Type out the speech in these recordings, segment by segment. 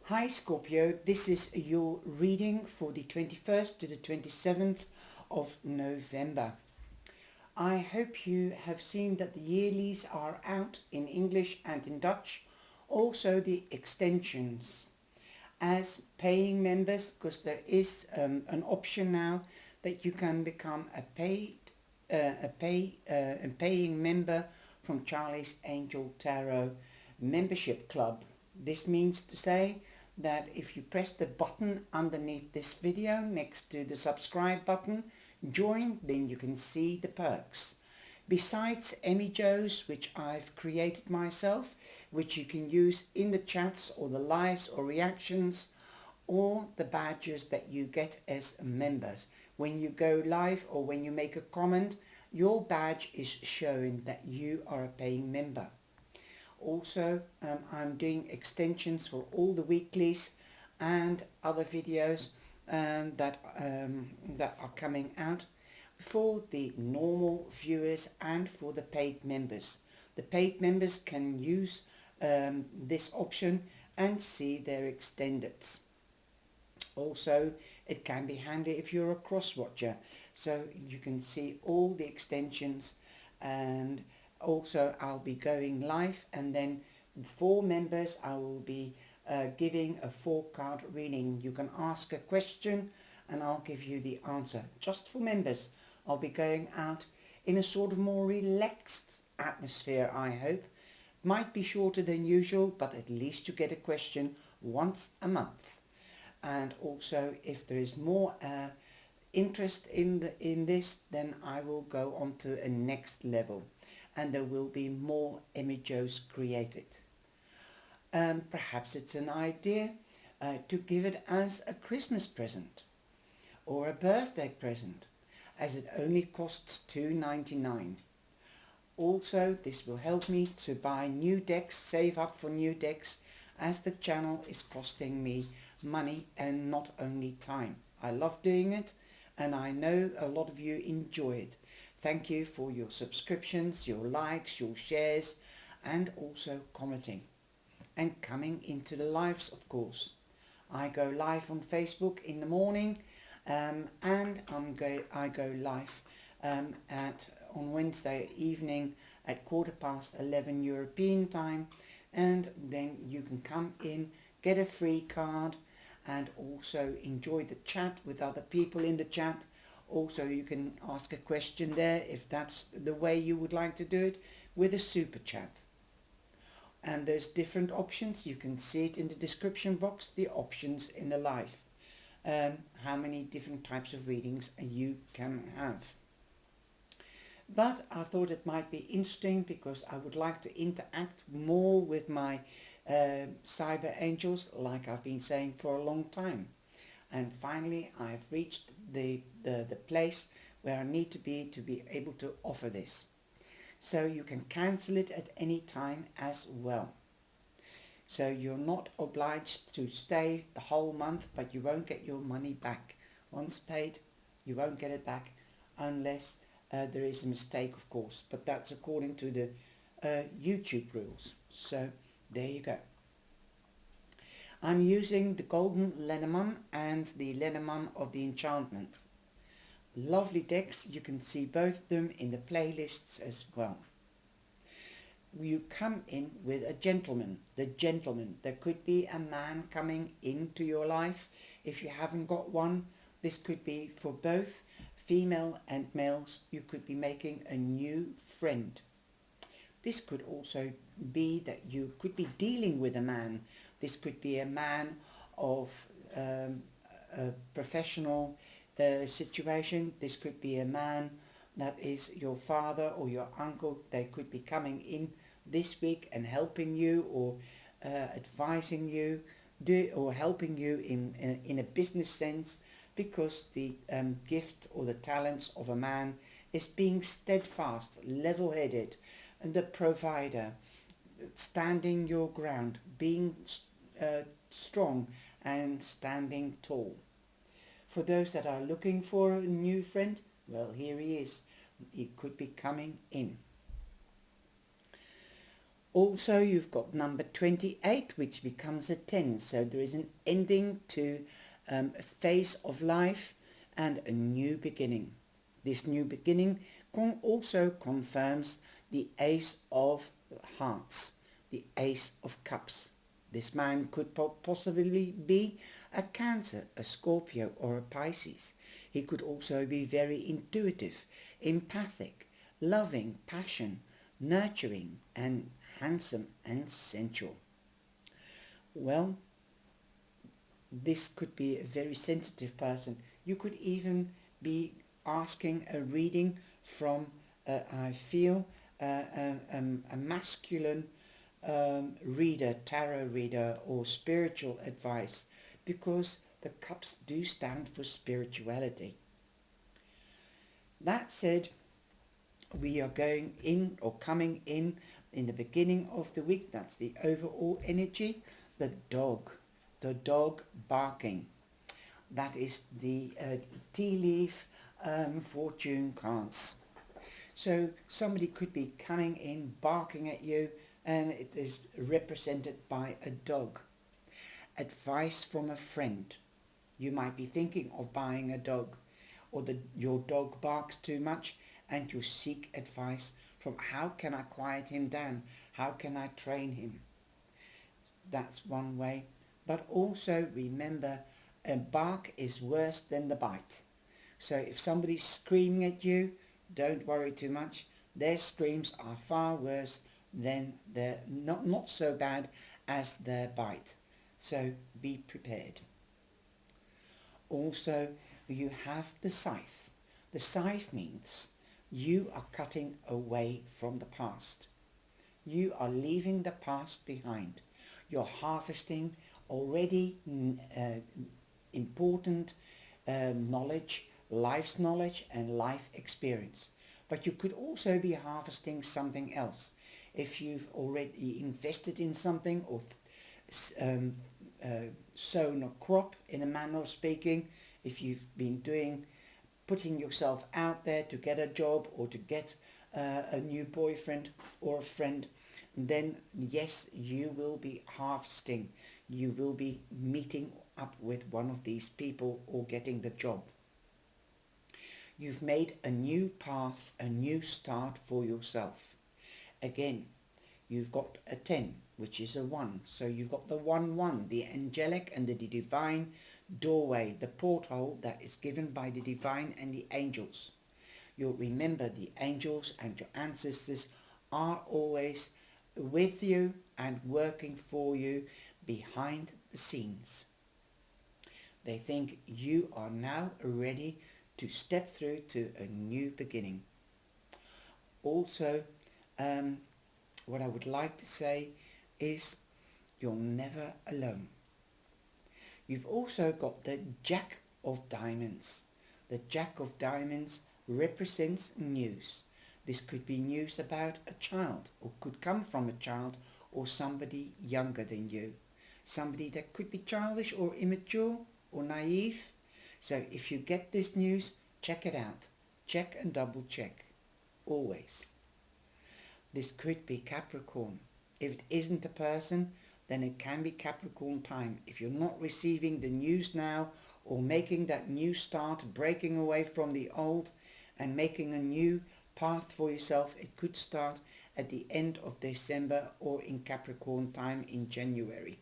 Hi Scorpio, this is your reading for the 21st to the 27th of November. I hope you have seen that the yearlies are out in English and in Dutch, also the extensions. As paying members, because there is an option now that you can become a paying member from Charlie's Angel Tarot membership club. This means to say that if you press the button underneath this video next to the subscribe button, join, then you can see the perks. Besides emojis, which I've created myself, which you can use in the chats or the lives or reactions, or the badges that you get as members. When you go live or when you make a comment, your badge is showing that you are a paying member. Also, I'm doing extensions for all the weeklies and other videos that are coming out for the normal viewers and for the paid members. The paid members can use this option and see their extendeds. Also, it can be handy if you're a cross-watcher, so you can see all the extensions. And also I'll be going live, and then for members I will be giving a 4-card reading. You can ask a question and I'll give you the answer. Just for members, I'll be going out in a sort of more relaxed atmosphere, I hope. Might be shorter than usual, but at least you get a question once a month. And also, if there is more interest in this, then I will go on to a next level, and there will be more emojis created. Perhaps it's an idea to give it as a Christmas present or a birthday present, as it only costs $2.99. Also, this will help me to buy new decks, save up for new decks, as the channel is costing me money and not only time. I love doing it, and I know a lot of you enjoy it. Thank you for your subscriptions, your likes, your shares, and also commenting and coming into the lives, of course. I go live on Facebook in the morning, and I go live on Wednesday evening at 11:15 European time, and then you can come in, get a free card, and also enjoy the chat with other people in the chat. Also, you can ask a question there if that's the way you would like to do it, with a super chat. And there's different options. You can see it in the description box, the options in the live. How many different types of readings you can have. But I thought it might be interesting because I would like to interact more with my cyber angels, like I've been saying for a long time. And finally I've reached the place where I need to be able to offer this. So you can cancel it at any time as well. So you're not obliged to stay the whole month, but you won't get your money back. Once paid, you won't get it back unless there is a mistake, of course. But that's according to the YouTube rules. So there you go. I'm using the Golden Lenormand and the Lenormand of the Enchantment. Lovely decks. You can see both of them in the playlists as well. You come in with a gentleman. The gentleman. There could be a man coming into your life. If you haven't got one, this could be for both female and males. You could be making a new friend. This could also be that you could be dealing with a man. This could be a man of a professional situation. This could be a man that is your father or your uncle. They could be coming in this week and helping you, or advising you, or helping you in a business sense, because the gift or the talents of a man is being steadfast, level-headed, and the provider, standing your ground, being strong and standing tall. For those that are looking for a new friend, well, here he is. He could be coming in. Also, you've got number 28, which becomes a 10. So there is an ending to a phase of life and a new beginning. This new beginning also confirms the Ace of Hearts, the Ace of Cups. This man could possibly be a Cancer, a Scorpio, or a Pisces. He could also be very intuitive, empathic, loving, passion, nurturing, and handsome and sensual. Well, this could be a very sensitive person. You could even be asking a reading from, I feel, a masculine reader, tarot reader, or spiritual advice, because the cups do stand for spirituality. That said, we are going in or coming in the beginning of the week. That's the overall energy. The dog barking. That is the tea leaf fortune cards. So somebody could be coming in, barking at you, and it is represented by a dog. Advice from a friend. You might be thinking of buying a dog, or your dog barks too much, and you seek advice from how can I quiet him down? How can I train him? That's one way. But also remember, a bark is worse than the bite. So if somebody's screaming at you, don't worry too much. Their screams are far worse than not so bad as their bite. So be prepared. Also, you have the scythe. The scythe means you are cutting away from the past. You are leaving the past behind. You're harvesting already important knowledge, life's knowledge and life experience. But you could also be harvesting something else. If you've already invested in something or sown a crop, in a manner of speaking, if you've been putting yourself out there to get a job or to get a new boyfriend or a friend, then yes, you will be harvesting. You will be meeting up with one of these people or getting the job. You've made a new path, a new start for yourself. Again, you've got a 10, which is a 1. So you've got the 1-1, the angelic and the divine doorway, the porthole that is given by the divine and the angels. You'll remember the angels and your ancestors are always with you and working for you behind the scenes. They think you are now ready to step through to a new beginning. Also, what I would like to say is you're never alone. You've also got the Jack of Diamonds. The Jack of Diamonds represents news. This could be news about a child, or could come from a child or somebody younger than you. Somebody that could be childish or immature or naive. So if you get this news, check it out. Check and double check. Always. This could be Capricorn. If it isn't a person, then it can be Capricorn time. If you're not receiving the news now or making that new start, breaking away from the old and making a new path for yourself, it could start at the end of December or in Capricorn time in January.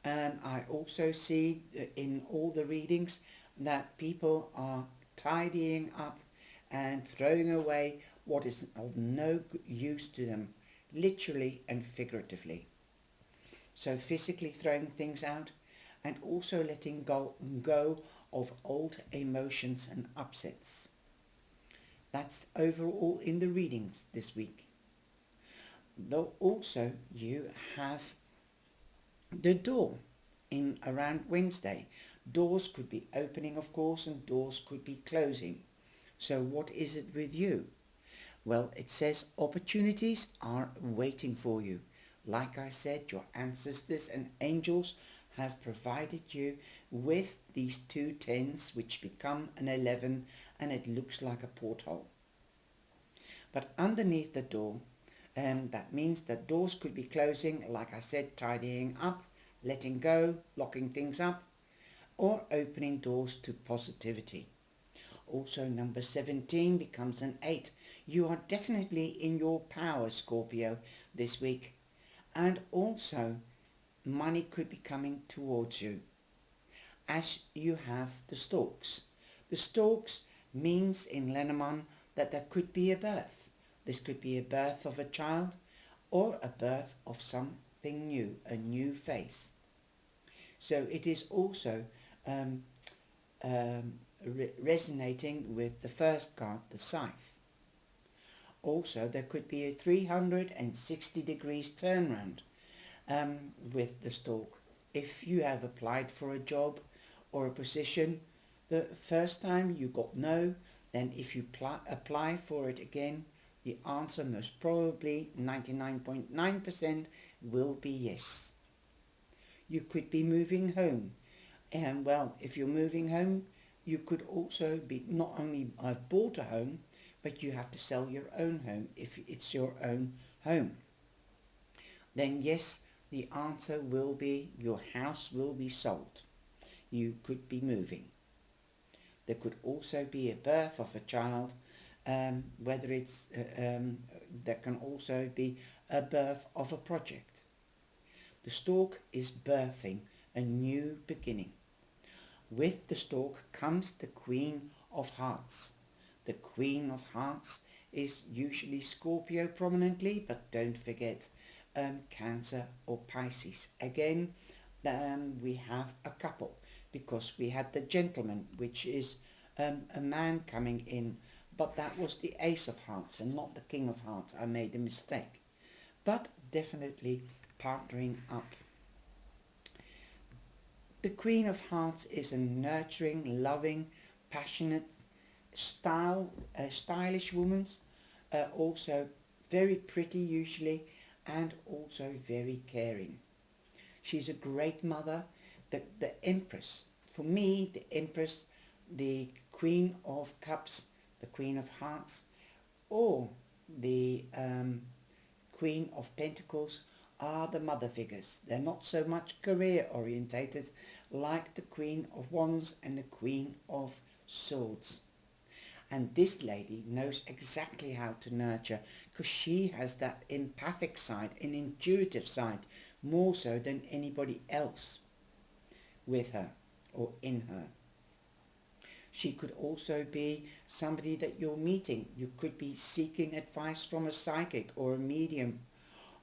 And I also see in all the readings that people are tidying up and throwing away what is of no use to them, literally and figuratively. So physically throwing things out and also letting go of old emotions and upsets. That's overall in the readings this week. Though also you have the door in around Wednesday. Doors could be opening, of course, and doors could be closing. So what is it with you? Well, it says opportunities are waiting for you. Like I said, your ancestors and angels have provided you with these 2 10s, which become an 11, and it looks like a porthole. But underneath the door, That means that doors could be closing, like I said, tidying up, letting go, locking things up, or opening doors to positivity. Also, number 17 becomes an 8. You are definitely in your power, Scorpio, this week. And also, money could be coming towards you as you have the storks. The storks means in Lenormand that there could be a birth. This could be a birth of a child or a birth of something new, a new face. So it is also resonating with the first card, the scythe. Also, there could be a 360 degrees turnaround with the stork. If you have applied for a job or a position, the first time you got no, then if you apply for it again, the answer most probably 99.9% will be yes. You could be moving home. And well, if you're moving home, you could also be not only have bought a home, but you have to sell your own home if it's your own home. Then yes, the answer will be your house will be sold. You could be moving. There could also be a birth of a child, whether it's, there can also be a birth of a project. The stork is birthing a new beginning. With the stork comes the Queen of Hearts. The Queen of Hearts is usually Scorpio prominently, but don't forget Cancer or Pisces. Again, we have a couple because we had the Gentleman, which is a man coming in, but that was the Ace of Hearts and not the King of Hearts. I made a mistake, but definitely partnering up. The Queen of Hearts is a nurturing, loving, passionate, stylish woman, also very pretty usually, and also very caring. She's a great mother. The Empress, for me, the Empress, the Queen of Cups, the Queen of Hearts, or the Queen of Pentacles are the mother figures. They're not so much career orientated like the Queen of Wands and the Queen of Swords. And this lady knows exactly how to nurture because she has that empathic side, an intuitive side, more so than anybody else with her or in her. She could also be somebody that you're meeting. You could be seeking advice from a psychic or a medium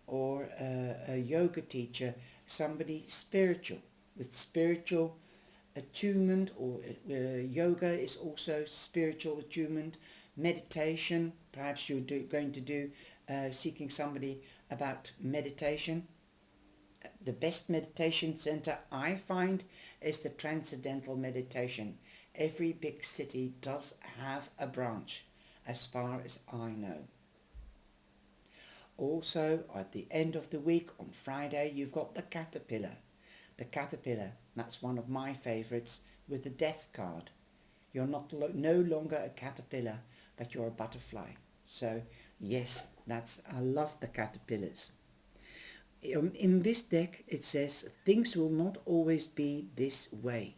or a yoga teacher, somebody spiritual with spiritual attunement, or yoga is also spiritual attunement. Meditation, perhaps you're going to do seeking somebody about meditation. The best meditation center I find is the Transcendental Meditation. Every big city does have a branch, as far as I know. Also, at the end of the week, on Friday, you've got the Caterpillar. The Caterpillar, that's one of my favourites, with the Death card. You're no longer a caterpillar, but you're a butterfly. So, yes, I love the caterpillars. In this deck, it says, things will not always be this way.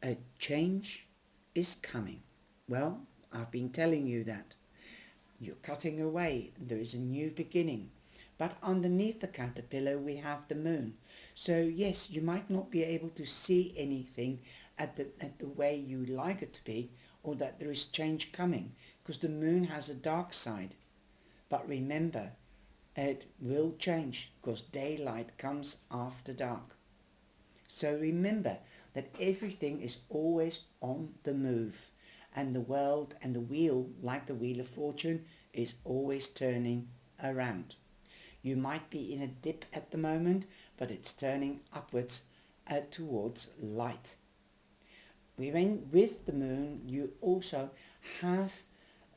A change is coming. Well, I've been telling you that. You're cutting away. There is a new beginning. But underneath the caterpillar, we have the moon. So yes, you might not be able to see anything at the way you like it to be, or that there is change coming, because the moon has a dark side. But remember, it will change, because daylight comes after dark. So remember that everything is always on the move, and the world and the wheel, like the Wheel of Fortune, is always turning around. You might be in a dip at the moment, but it's turning upwards towards light. With the moon, you also have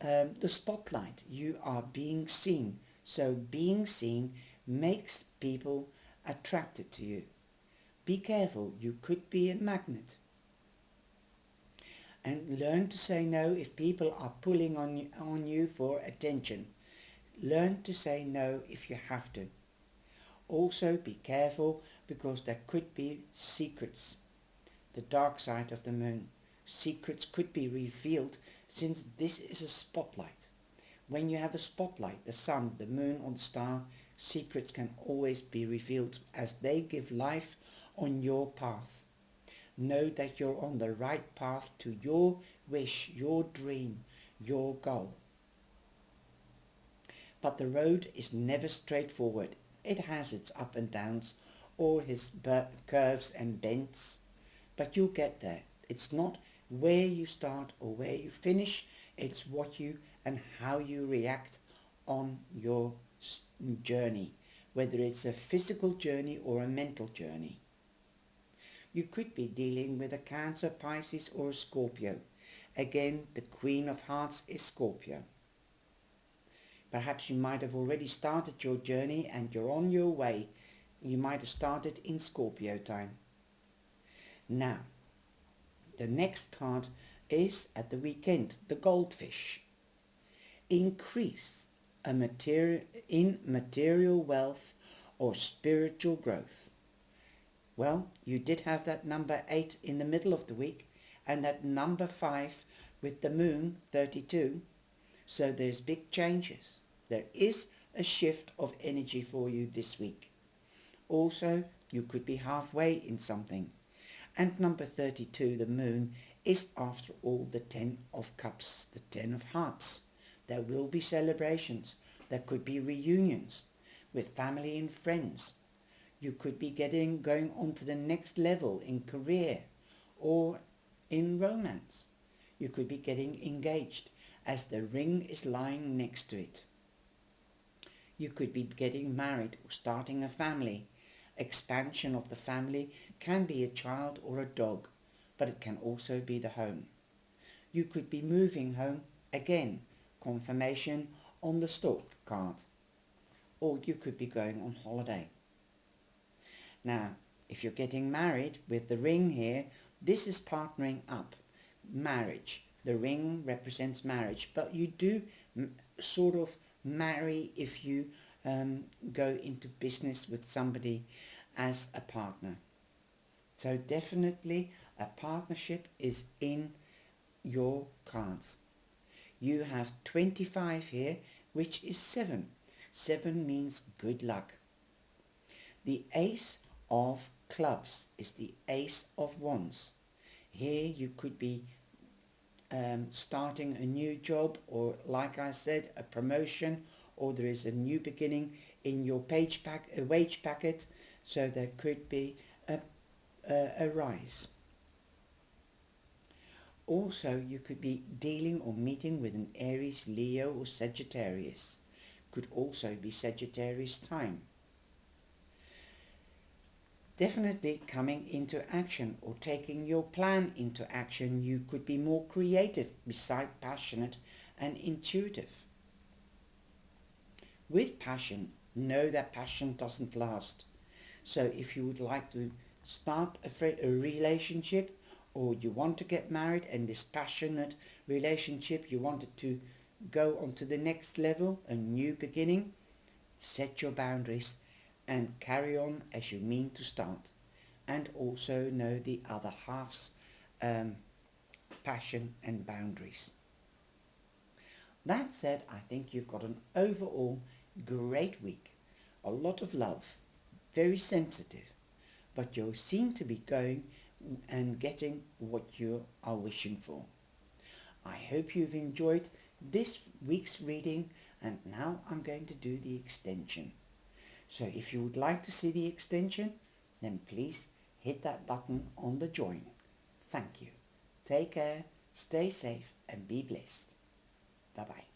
the spotlight. You are being seen. So being seen makes people attracted to you. Be careful, you could be a magnet. And learn to say no if people are pulling on you for attention. Learn to say no if you have to. Also be careful because there could be secrets. The dark side of the moon. Secrets could be revealed since this is a spotlight. When you have a spotlight, the sun, the moon or the star, secrets can always be revealed as they give life on your path. Know that you're on the right path to your wish, your dream, your goal. But the road is never straightforward. It has its up and downs, or its curves and bends, but you'll get there. It's not where you start or where you finish, it's what you and how you react on your journey, whether it's a physical journey or a mental journey. You could be dealing with a Cancer, Pisces or a Scorpio. Again, the Queen of Hearts is Scorpio. Perhaps you might have already started your journey and you're on your way. You might have started in Scorpio time. Now, the next card is at the weekend, the Goldfish. Increase in material wealth or spiritual growth. Well, you did have that number 8 in the middle of the week and that number 5 with the moon, 32. So there's big changes. There is a shift of energy for you this week. Also, you could be halfway in something. And number 32, the moon, is after all the 10 of cups, the 10 of hearts. There will be celebrations. There could be reunions with family and friends. You could be going on to the next level in career or in romance. You could be getting engaged as the ring is lying next to it. You could be getting married or starting a family. Expansion of the family can be a child or a dog, but it can also be the home. You could be moving home, again, confirmation on the stork card. Or you could be going on holiday. Now, if you're getting married with the ring here, this is partnering up, marriage. The ring represents marriage, but you do sort of marry if you go into business with somebody as a partner. So definitely a partnership is in your cards. You have 25 here, which is 7. 7 means good luck. The Ace of Clubs is the Ace of Wands. Here you could be starting a new job, or like I said, a promotion, or there is a new beginning in your wage packet, so there could be a rise. Also, you could be dealing or meeting with an Aries, Leo or Sagittarius. Could also be Sagittarius time. Definitely coming into action or taking your plan into action. You could be more creative besides passionate and intuitive. With passion, know that passion doesn't last. So if you would like to start a relationship, or you want to get married and this passionate relationship, you want it to go on to the next level, a new beginning, set your boundaries and carry on as you mean to start. And also know the other half's passion and boundaries. That said, I think you've got an overall great week. A lot of love, very sensitive, but you seem to be going and getting what you are wishing for. I hope you've enjoyed this week's reading, and now I'm going to do the extension. So if you would like to see the extension, then please hit that button on the join. Thank you. Take care, stay safe and be blessed. Bye bye.